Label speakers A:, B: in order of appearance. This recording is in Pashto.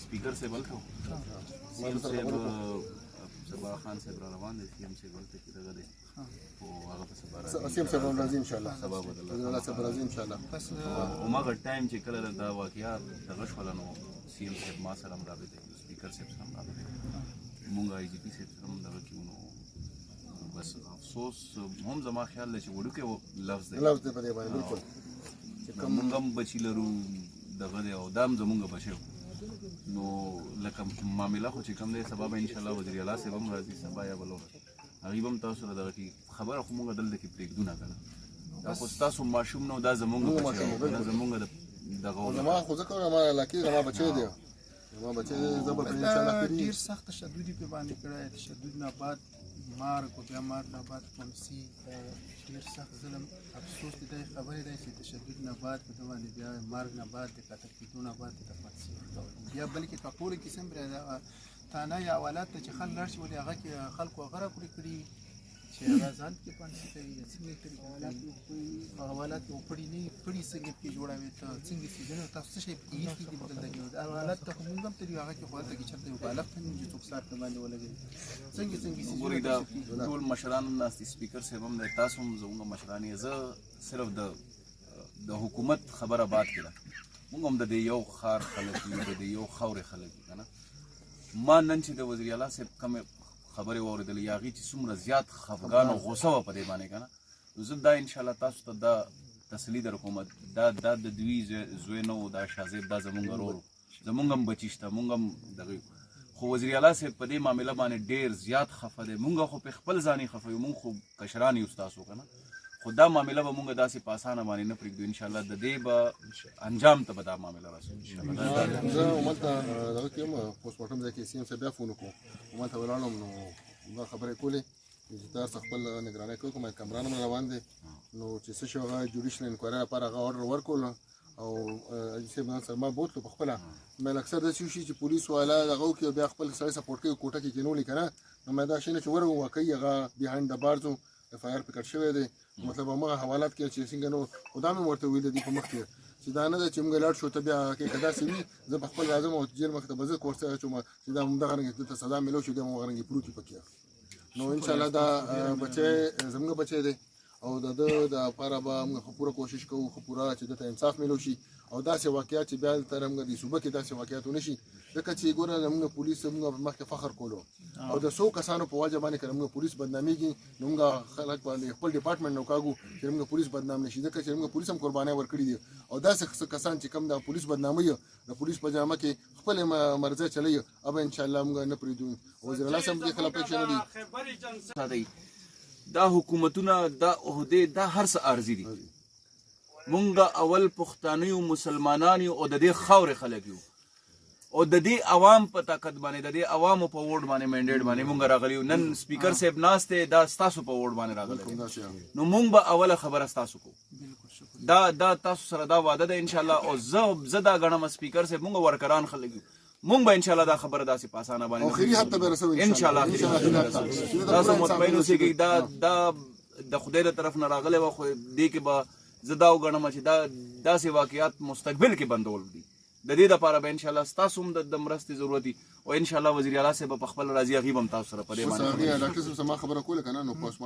A: स्पीकर से बल था सबा खान से रवान दे सीएम से बोलते कि लगा दे वो आगे से बारा
B: सीएम से राजी इंशाल्लाह
A: सबा बदल
B: الله से राजी इंशाल्लाह
A: बस وما غټ ټایم چې کله دا واقعیا دغه شولنو सीएम से ما سره رابطه स्पीकर से سره رابطه مونږه ای جی پی سے سره دغه کیونو بس افسوس هم زما خیال دی چې وړو کې لفظ دی
B: په دې باندې بالکل
A: چې کوم بچی لرو دغه دی او دام زمونږ بچو نو لکه معاملې خو چې کوم دی سبب ان شاء الله وزیر اعلی صاحب هم راځي سبا یا بلو غریب هم تاسو دغه کی خبره خو مونږ دلته کې پریږدو نه کنه دا خو تاسو ماشوم نو دا زمونږ بچو دا زمونږ دغه
B: ما خو ځکه ما لکه ما بچی دی ما بچی زبر ان شاء الله
C: ډیر سخت تشدد په باندې کړه تشدد نه بعد مار کو بیا مار نه بعد کمسی ډیر سخت ظلم افسوس دې خبرې ده چې تشدد نه بعد په باندې بیا مار نه بعد د قتل کېدو نه بعد د فاصله بیا بلکې په ټول قسم پر تانه یا اولاد ته چې خل لرشي ولې هغه کې خلکو غره کړی چې هغه ځان کې پانځي کوي څنګه کوي اولاد یو پړی نه پړی څنګه کې جوړاوي ته څنګه چې دنه تاسو شي پیږي کې بدل دی اولاد ته موږ هم ته هغه کې خواته کې چرته یو بالغ ته چې څوک سات باندې ولګي څنګه
A: ګوري دا ټول مشران ناس سپیکر صاحب هم تاسو هم زموږ مشران یې زه صرف د حکومت خبره بات کړه موږ هم د یو خار خلک د یو خاورې خلک کنه ما نن چې د وزیر اعلی صاحب کوم خبره اوریدل یاغي چې څومره زیات خفګان او غوسه و په دې باندې کنه زه دا ان شاء الله تاسو ته دا تسلی در کوم دا د دوی زوی نو دا شازیب دا زمونږ ورور زمونږ هم بچیشته مونږ هم دغه خو وزیر اعلی صاحب په دې معاملې باندې ډیر زیات خفه دی مونږ خو په خپل ځاني خفه یو مونږ خو کشران یو تاسو کنه خو دا معاملې به مونږ داسې په اسانه باندې نه پرېږدو ان شاء الله د دې به انجام ته به دا معاملې راسو ان شاء الله
B: زه وملته دغه کې پوسټ مارټم ځای کې سیم څه بیا فون وکړو وملته ولاړم نو دا خبرې کولې چې تاسو خپل نگراني کوئ کومه کمران روان دي نو چې څه شو هغه جوډیشنل انکوایري لپاره هغه اورډر ورکول او چې ما بوتلو په خپل مې اکثر د شي چې پولیس والا دغه کې بیا خپل سره سپورټ کوي کوټه کې کینولې کنه نو مې دا شي چې ورغو واقعي هغه بیهایند د بارزو اف آی آر پکړ شوی دی مطلب هغه حوالات کې چې څنګه نو خدامه ورته ویل دي په مخ کې چې دا نه چې موږ لاړ شو ته بیا کې کدا سوي زه په خپل راځم او جیل مخ ته بزر کورسه چې دا موږ دغه رنګ ته سزا ملو شو د موږ رنګ پروتي پکې نو ان شاء الله دا بچي زموږ بچي دي او د لپاره به موږ پوره کوشش کوو خو پوره چې د انصاف ملو شي او داسې واقعیات چې بیا تر موږ د صوبه کې داسې واقعیات ونشي ځکه چې ګوره موږ پولیس موږ مخکې فخر کولو او د څو کسانو په وجه باندې کړه موږ پولیس بدناميږي نو موږ خلک باندې خپل ډپارټمنټ نو کاغو چې موږ پولیس بدنام نشي ځکه چې موږ پولیس هم قرباني ورکړي دي او داسې کسان چې کم د پولیس بدنامي د پولیس په جامه کې خپل مرزه چلایي او ان شاء الله موږ نه پریدو وزیر الله سم دې خلاف اکشن
A: دي دا حکومتونه دا عہده دا هر څه ارزي دي مونږ اول پښتانیو مسلمانانو او د دې خاورې خلک یو او د دې عوام په طاقت باندې د دې عوامو په ووټ باندې منډیټ باندې مونږ راغلیو نن سپیکر صاحب ناشته دا تاسو په ووټ باندې راغلی نو مونږ به اوله خبره تاسو کو دا تاسو سره دا وعده ده ان شاء الله او زه دا غنم سپیکر صاحب مونږ ورکران خلک مونږ به ان شاء الله دا خبره داسې پاسانه باندې
B: اخري حتی به رسو
A: ان شاء الله تاسو مطمئن اوسئ چې دا د خدای له طرف نه راغلی و خو دې کې به زه دا وګڼم چې داسې واقعیات مستقبل کې بندول دي د دې لپاره به ان شاء الله تاسو هم د مرستې ضرورت دي او ان شاء الله وزیر اعلی صاحب په خپل راضي غیب هم تاسو سره په دې باندې
B: ډاکټر صاحب سم خبره کوله کنه نو پوسټ